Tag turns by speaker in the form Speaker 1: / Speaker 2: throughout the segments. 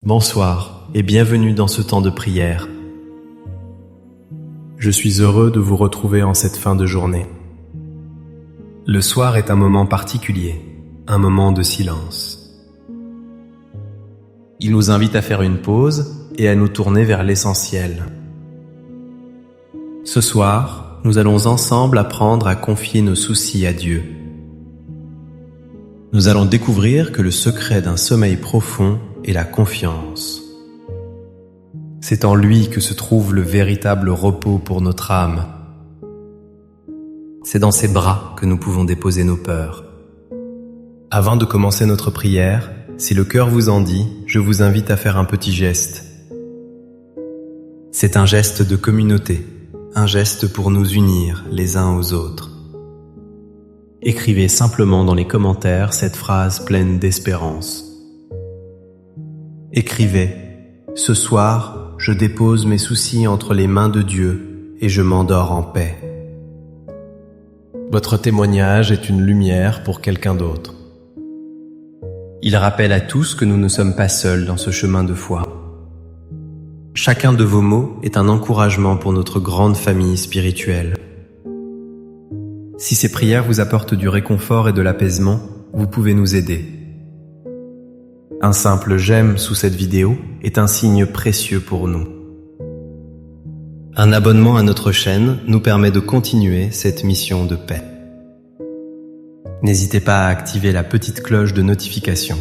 Speaker 1: Bonsoir et bienvenue dans ce temps de prière. Je suis heureux de vous retrouver en cette fin de journée. Le soir est un moment particulier, un moment de silence. Il nous invite à faire une pause et à nous tourner vers l'essentiel. Ce soir, nous allons ensemble apprendre à confier nos soucis à Dieu. Nous allons découvrir que le secret d'un sommeil profond est la confiance. C'est en lui que se trouve le véritable repos pour notre âme. C'est dans ses bras que nous pouvons déposer nos peurs. Avant de commencer notre prière, si le cœur vous en dit, je vous invite à faire un petit geste. C'est un geste de communauté, un geste pour nous unir les uns aux autres. Écrivez simplement dans les commentaires cette phrase pleine d'espérance. Écrivez « Ce soir, je dépose mes soucis entre les mains de Dieu et je m'endors en paix ». Votre témoignage est une lumière pour quelqu'un d'autre. Il rappelle à tous que nous ne sommes pas seuls dans ce chemin de foi. Chacun de vos mots est un encouragement pour notre grande famille spirituelle. Si ces prières vous apportent du réconfort et de l'apaisement, vous pouvez nous aider. Un simple j'aime sous cette vidéo est un signe précieux pour nous. Un abonnement à notre chaîne nous permet de continuer cette mission de paix. N'hésitez pas à activer la petite cloche de notification.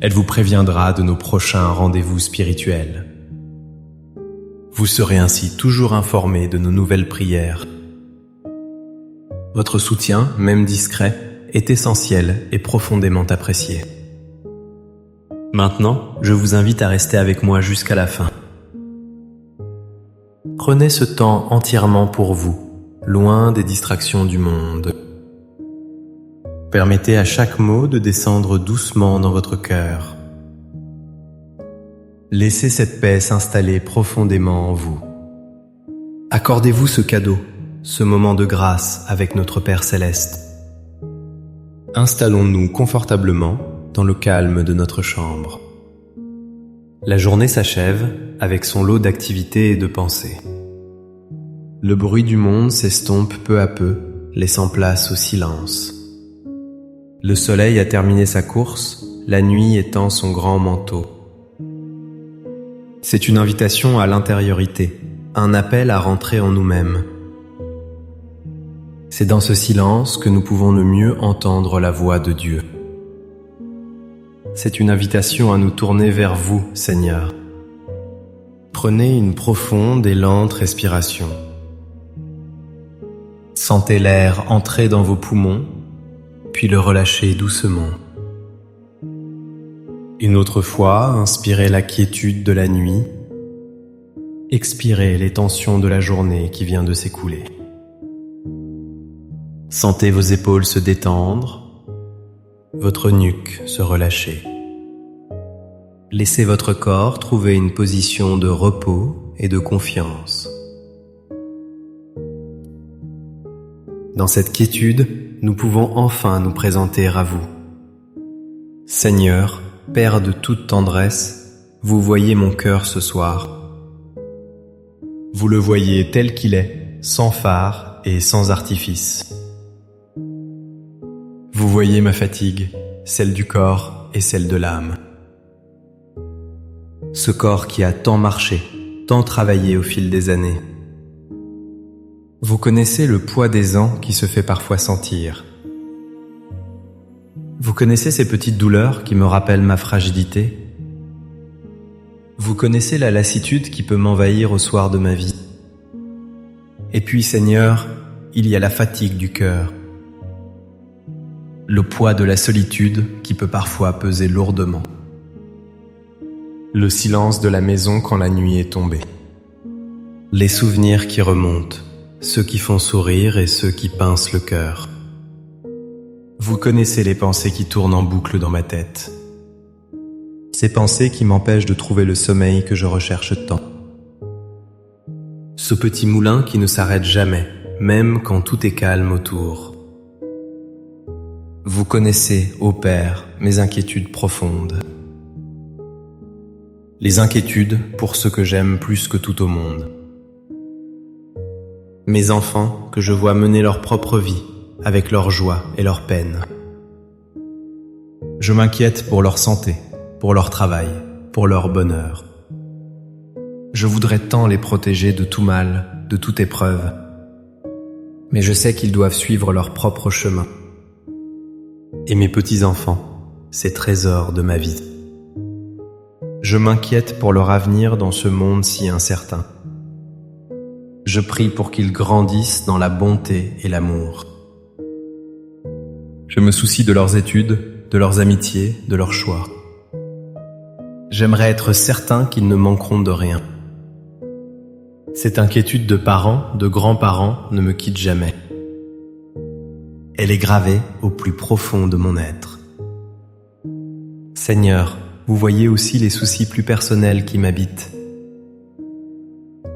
Speaker 1: Elle vous préviendra de nos prochains rendez-vous spirituels. Vous serez ainsi toujours informé de nos nouvelles prières. Votre soutien, même discret, est essentiel et profondément apprécié. Maintenant, je vous invite à rester avec moi jusqu'à la fin. Prenez ce temps entièrement pour vous, loin des distractions du monde. Permettez à chaque mot de descendre doucement dans votre cœur. Laissez cette paix s'installer profondément en vous. Accordez-vous ce cadeau, ce moment de grâce avec notre Père Céleste. Installons-nous confortablement dans le calme de notre chambre. La journée s'achève avec son lot d'activités et de pensées. Le bruit du monde s'estompe peu à peu, laissant place au silence. Le soleil a terminé sa course, la nuit étend son grand manteau. C'est une invitation à l'intériorité, un appel à rentrer en nous-mêmes. C'est dans ce silence que nous pouvons le mieux entendre la voix de Dieu. C'est une invitation à nous tourner vers vous, Seigneur. Prenez une profonde et lente respiration. Sentez l'air entrer dans vos poumons, puis le relâcher doucement. Une autre fois, inspirez la quiétude de la nuit. Expirez les tensions de la journée qui vient de s'écouler. Sentez vos épaules se détendre, votre nuque se relâcher. Laissez votre corps trouver une position de repos et de confiance. Dans cette quiétude, nous pouvons enfin nous présenter à vous. Seigneur, Père de toute tendresse, vous voyez mon cœur ce soir. Vous le voyez tel qu'il est, sans phare et sans artifice. Vous voyez ma fatigue, celle du corps et celle de l'âme. Ce corps qui a tant marché, tant travaillé au fil des années. Vous connaissez le poids des ans qui se fait parfois sentir. Vous connaissez ces petites douleurs qui me rappellent ma fragilité. Vous connaissez la lassitude qui peut m'envahir au soir de ma vie. Et puis, Seigneur, il y a la fatigue du cœur. Le poids de la solitude qui peut parfois peser lourdement. Le silence de la maison quand la nuit est tombée. Les souvenirs qui remontent, ceux qui font sourire et ceux qui pincent le cœur. Vous connaissez les pensées qui tournent en boucle dans ma tête. Ces pensées qui m'empêchent de trouver le sommeil que je recherche tant. Ce petit moulin qui ne s'arrête jamais, même quand tout est calme autour. Vous connaissez, ô Père, mes inquiétudes profondes. les inquiétudes pour ceux que j'aime plus que tout au monde. Mes enfants que je vois mener leur propre vie, avec leurs joies et leurs peines. Je m'inquiète pour leur santé, pour leur travail, pour leur bonheur. Je voudrais tant les protéger de tout mal, de toute épreuve. Mais je sais qu'ils doivent suivre leur propre chemin. Et mes petits-enfants, ces trésors de ma vie. Je m'inquiète pour leur avenir dans ce monde si incertain. Je prie pour qu'ils grandissent dans la bonté et l'amour. Je me soucie de leurs études, de leurs amitiés, de leurs choix. J'aimerais être certain qu'ils ne manqueront de rien. Cette inquiétude de parents, de grands-parents ne me quitte jamais. Elle est gravée au plus profond de mon être. Seigneur, vous voyez aussi les soucis plus personnels qui m'habitent.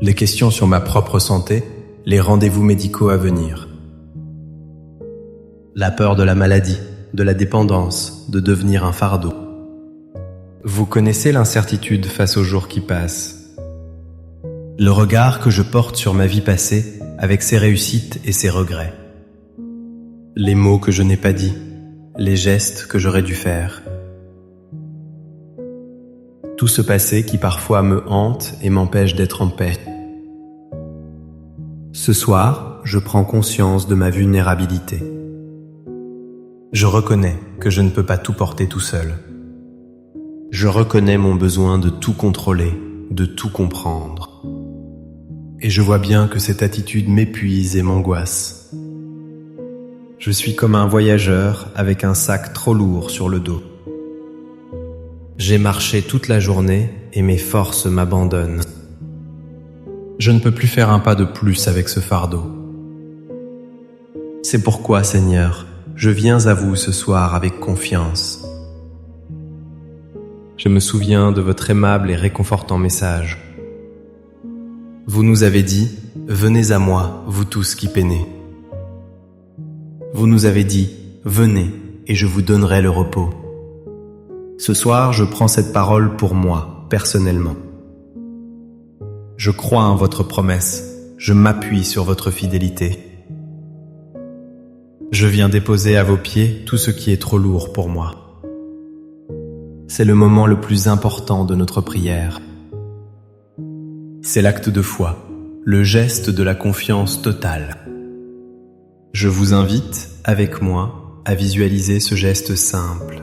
Speaker 1: Les questions sur ma propre santé, les rendez-vous médicaux à venir. La peur de la maladie, de la dépendance, de devenir un fardeau. Vous connaissez l'incertitude face aux jours qui passent. Le regard que je porte sur ma vie passée, avec ses réussites et ses regrets. Les mots que je n'ai pas dits, les gestes que j'aurais dû faire. Tout ce passé qui parfois me hante et m'empêche d'être en paix. Ce soir, je prends conscience de ma vulnérabilité. Je reconnais que je ne peux pas tout porter tout seul. Je reconnais mon besoin de tout contrôler, de tout comprendre. Et je vois bien que cette attitude m'épuise et m'angoisse. Je suis comme un voyageur avec un sac trop lourd sur le dos. J'ai marché toute la journée et mes forces m'abandonnent. Je ne peux plus faire un pas de plus avec ce fardeau. C'est pourquoi, Seigneur, je viens à vous ce soir avec confiance. Je me souviens de votre aimable et réconfortant message. Vous nous avez dit, « Venez à moi, vous tous qui peinez. » Vous nous avez dit, « Venez, et je vous donnerai le repos. » Ce soir, je prends cette parole pour moi, personnellement. Je crois en votre promesse, je m'appuie sur votre fidélité. Je viens déposer à vos pieds tout ce qui est trop lourd pour moi. C'est le moment le plus important de notre prière. C'est l'acte de foi, le geste de la confiance totale. Je vous invite, avec moi, à visualiser ce geste simple.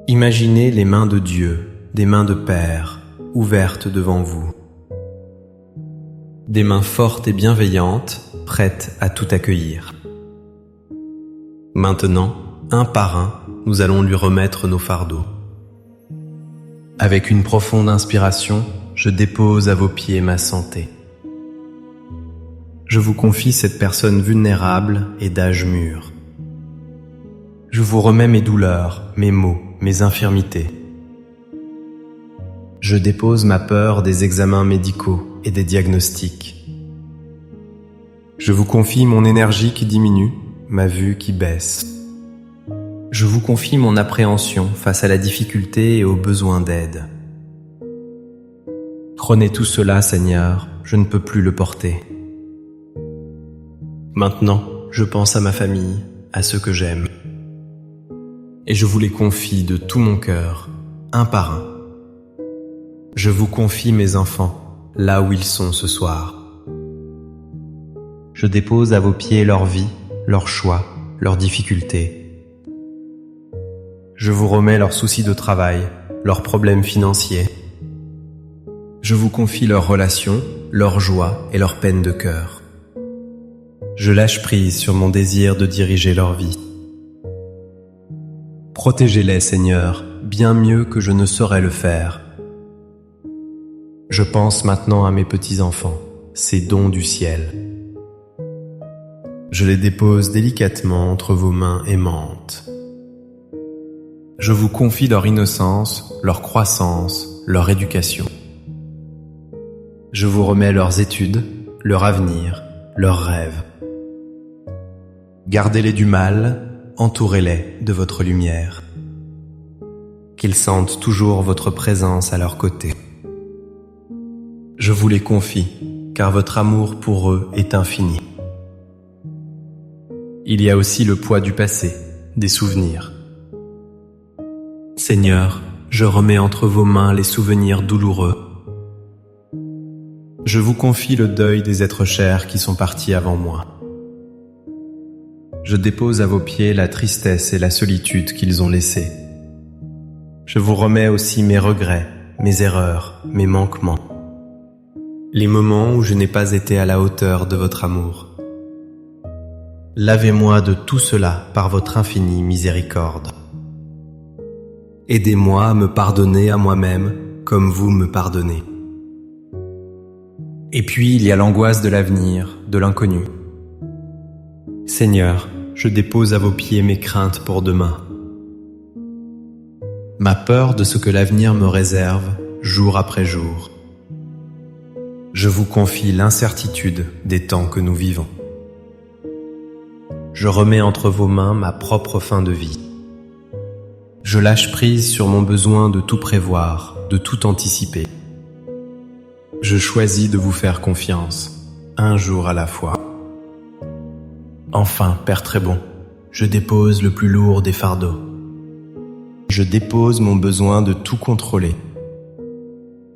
Speaker 1: Imaginez les mains de Dieu, des mains de Père, ouvertes devant vous. Des mains fortes et bienveillantes, prêtes à tout accueillir. Maintenant, un par un, nous allons lui remettre nos fardeaux. Avec une profonde inspiration, je dépose à vos pieds ma santé. Je vous confie cette personne vulnérable et d'âge mûr. Je vous remets mes douleurs, mes maux, mes infirmités. Je dépose ma peur des examens médicaux et des diagnostics. Je vous confie mon énergie qui diminue, ma vue qui baisse. Je vous confie mon appréhension face à la difficulté et au besoin d'aide. Prenez tout cela, Seigneur, je ne peux plus le porter. Maintenant, je pense à ma famille, à ceux que j'aime. Et je vous les confie de tout mon cœur, un par un. Je vous confie mes enfants, là où ils sont ce soir. Je dépose à vos pieds leur vie, leurs choix, leurs difficultés. Je vous remets leurs soucis de travail, leurs problèmes financiers. Je vous confie leurs relations, leurs joies et leurs peines de cœur. Je lâche prise sur mon désir de diriger leur vie. Protégez-les, Seigneur, bien mieux que je ne saurais le faire. Je pense maintenant à mes petits-enfants, ces dons du ciel. Je les dépose délicatement entre vos mains aimantes. Je vous confie leur innocence, leur croissance, leur éducation. Je vous remets leurs études, leur avenir, leurs rêves. Gardez-les du mal, entourez-les de votre lumière. qu'ils sentent toujours votre présence à leur côté. Je vous les confie, car votre amour pour eux est infini. Il y a aussi le poids du passé, des souvenirs. Seigneur, je remets entre vos mains les souvenirs douloureux. Je vous confie le deuil des êtres chers qui sont partis avant moi. Je dépose à vos pieds la tristesse et la solitude qu'ils ont laissées. Je vous remets aussi mes regrets, mes erreurs, mes manquements. Les moments où je n'ai pas été à la hauteur de votre amour. Lavez-moi de tout cela par votre infinie miséricorde. Aidez-moi à me pardonner à moi-même comme vous me pardonnez. Et puis il y a l'angoisse de l'avenir, de l'inconnu. Seigneur, je dépose à vos pieds mes craintes pour demain. Ma peur de ce que l'avenir me réserve, jour après jour. Je vous confie l'incertitude des temps que nous vivons. Je remets entre vos mains ma propre fin de vie. Je lâche prise sur mon besoin de tout prévoir, de tout anticiper. Je choisis de vous faire confiance, un jour à la fois. Enfin, Père très bon, je dépose le plus lourd des fardeaux. Je dépose mon besoin de tout contrôler.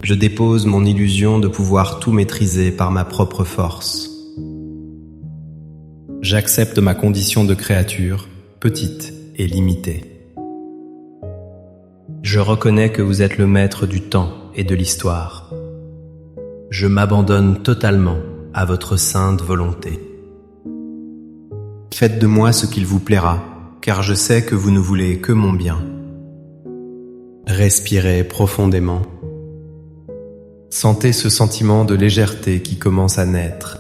Speaker 1: Je dépose mon illusion de pouvoir tout maîtriser par ma propre force. J'accepte ma condition de créature, petite et limitée. Je reconnais que vous êtes le maître du temps et de l'histoire. Je m'abandonne totalement à votre sainte volonté. Faites de moi ce qu'il vous plaira, car je sais que vous ne voulez que mon bien. Respirez profondément. Sentez ce sentiment de légèreté qui commence à naître.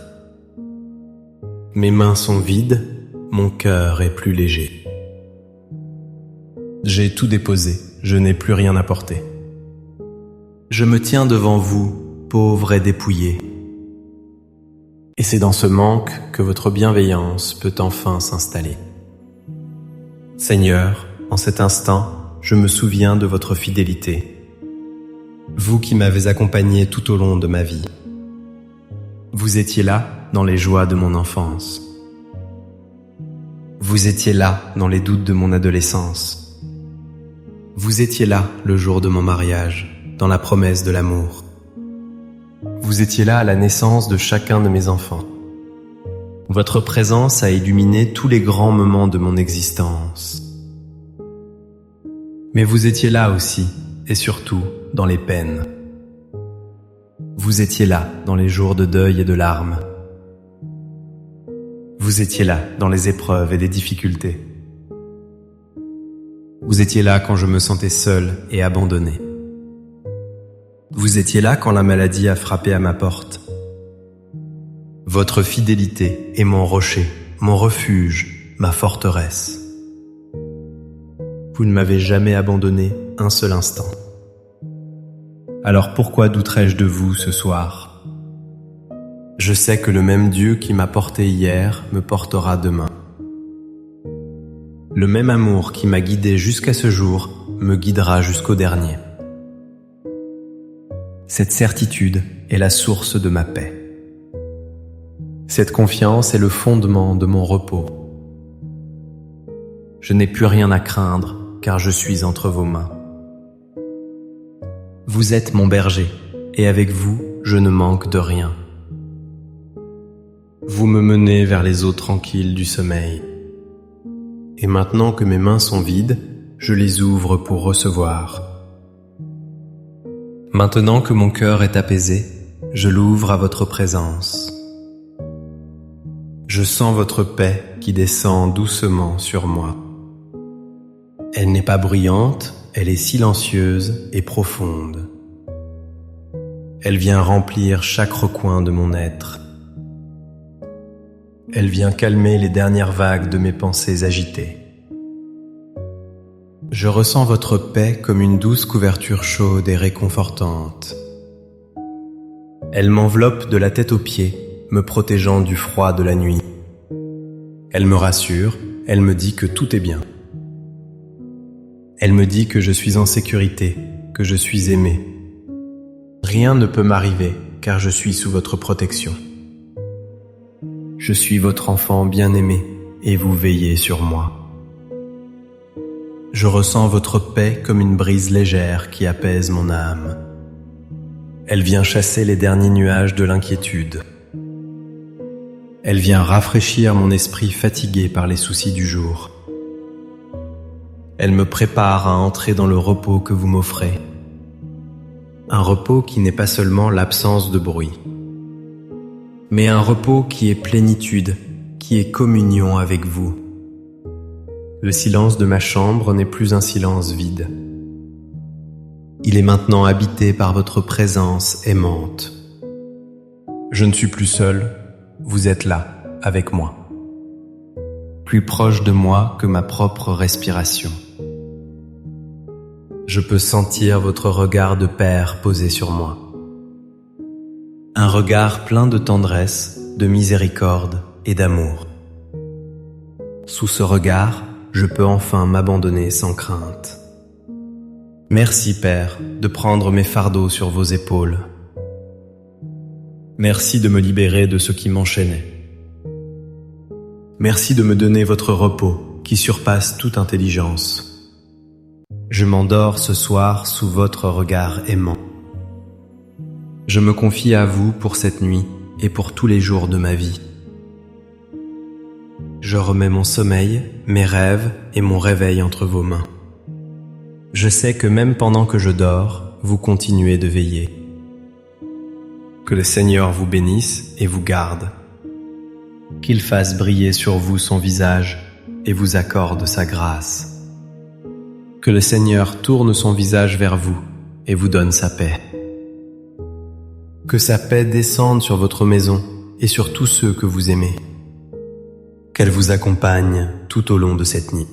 Speaker 1: Mes mains sont vides, mon cœur est plus léger. J'ai tout déposé, je n'ai plus rien à porter. Je me tiens devant vous, pauvre et dépouillé. Et c'est dans ce manque que votre bienveillance peut enfin s'installer. Seigneur, en cet instant, je me souviens de votre fidélité. Vous qui m'avez accompagné tout au long de ma vie. Vous étiez là dans les joies de mon enfance. Vous étiez là dans les doutes de mon adolescence. Vous étiez là le jour de mon mariage, dans la promesse de l'amour. Vous étiez là à la naissance de chacun de mes enfants. Votre présence a illuminé tous les grands moments de mon existence. Mais vous étiez là aussi, et surtout, dans les peines. Vous étiez là dans les jours de deuil et de larmes. Vous étiez là dans les épreuves et les difficultés. Vous étiez là quand je me sentais seul et abandonné. Vous étiez là quand la maladie a frappé à ma porte. Votre fidélité est mon rocher, mon refuge, ma forteresse. Vous ne m'avez jamais abandonné un seul instant. Alors pourquoi douterais-je de vous ce soir? Je sais que le même Dieu qui m'a porté hier me portera demain. Le même amour qui m'a guidé jusqu'à ce jour me guidera jusqu'au dernier. Cette certitude est la source de ma paix. Cette confiance est le fondement de mon repos. Je n'ai plus rien à craindre, car je suis entre vos mains. Vous êtes mon berger, et avec vous, je ne manque de rien. Vous me menez vers les eaux tranquilles du sommeil. Et maintenant que mes mains sont vides, je les ouvre pour recevoir. Maintenant que mon cœur est apaisé, je l'ouvre à votre présence. Je sens votre paix qui descend doucement sur moi. Elle n'est pas bruyante, elle est silencieuse et profonde. Elle vient remplir chaque recoin de mon être. Elle vient calmer les dernières vagues de mes pensées agitées. Je ressens votre paix comme une douce couverture chaude et réconfortante. Elle m'enveloppe de la tête aux pieds, me protégeant du froid de la nuit. Elle me rassure, elle me dit que tout est bien. Elle me dit que je suis en sécurité, que je suis aimé. Rien ne peut m'arriver, car je suis sous votre protection. Je suis votre enfant bien-aimé, et vous veillez sur moi. Je ressens votre paix comme une brise légère qui apaise mon âme. Elle vient chasser les derniers nuages de l'inquiétude. Elle vient rafraîchir mon esprit fatigué par les soucis du jour. Elle me prépare à entrer dans le repos que vous m'offrez. Un repos qui n'est pas seulement l'absence de bruit, mais un repos qui est plénitude, qui est communion avec vous. Le silence de ma chambre n'est plus un silence vide. Il est maintenant habité par votre présence aimante. Je ne suis plus seul, vous êtes là, avec moi. Plus proche de moi que ma propre respiration. Je peux sentir votre regard de père posé sur moi. Un regard plein de tendresse, de miséricorde et d'amour. Sous ce regard, je peux enfin m'abandonner sans crainte. Merci, Père, de prendre mes fardeaux sur vos épaules. Merci de me libérer de ce qui m'enchaînait. Merci de me donner votre repos qui surpasse toute intelligence. Je m'endors ce soir sous votre regard aimant. Je me confie à vous pour cette nuit et pour tous les jours de ma vie. Je remets mon sommeil, mes rêves et mon réveil entre vos mains. Je sais que même pendant que je dors, vous continuez de veiller. Que le Seigneur vous bénisse et vous garde. Qu'il fasse briller sur vous son visage et vous accorde sa grâce. Que le Seigneur tourne son visage vers vous et vous donne sa paix. Que sa paix descende sur votre maison et sur tous ceux que vous aimez. Qu'elle vous accompagne tout au long de cette nuit.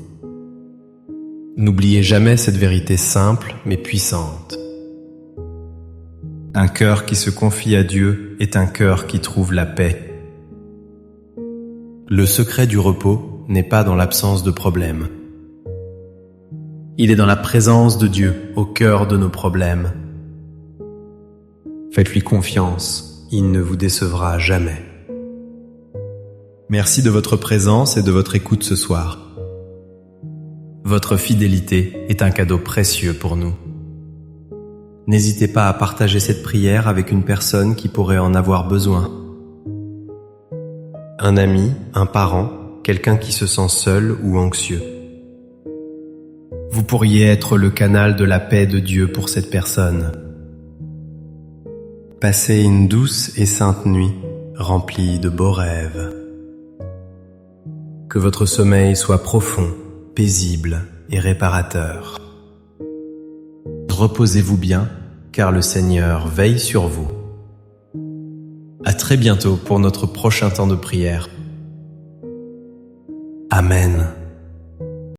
Speaker 1: N'oubliez jamais cette vérité simple mais puissante. Un cœur qui se confie à Dieu est un cœur qui trouve la paix. Le secret du repos n'est pas dans l'absence de problèmes. Il est dans la présence de Dieu au cœur de nos problèmes. Faites-lui confiance, il ne vous décevra jamais. Merci de votre présence et de votre écoute ce soir. Votre fidélité est un cadeau précieux pour nous. N'hésitez pas à partager cette prière avec une personne qui pourrait en avoir besoin. Un ami, un parent, quelqu'un qui se sent seul ou anxieux. Vous pourriez être le canal de la paix de Dieu pour cette personne. Passez une douce et sainte nuit, remplie de beaux rêves. Que votre sommeil soit profond, paisible et réparateur. Reposez-vous bien, car le Seigneur veille sur vous. À très bientôt pour notre prochain temps de prière. Amen.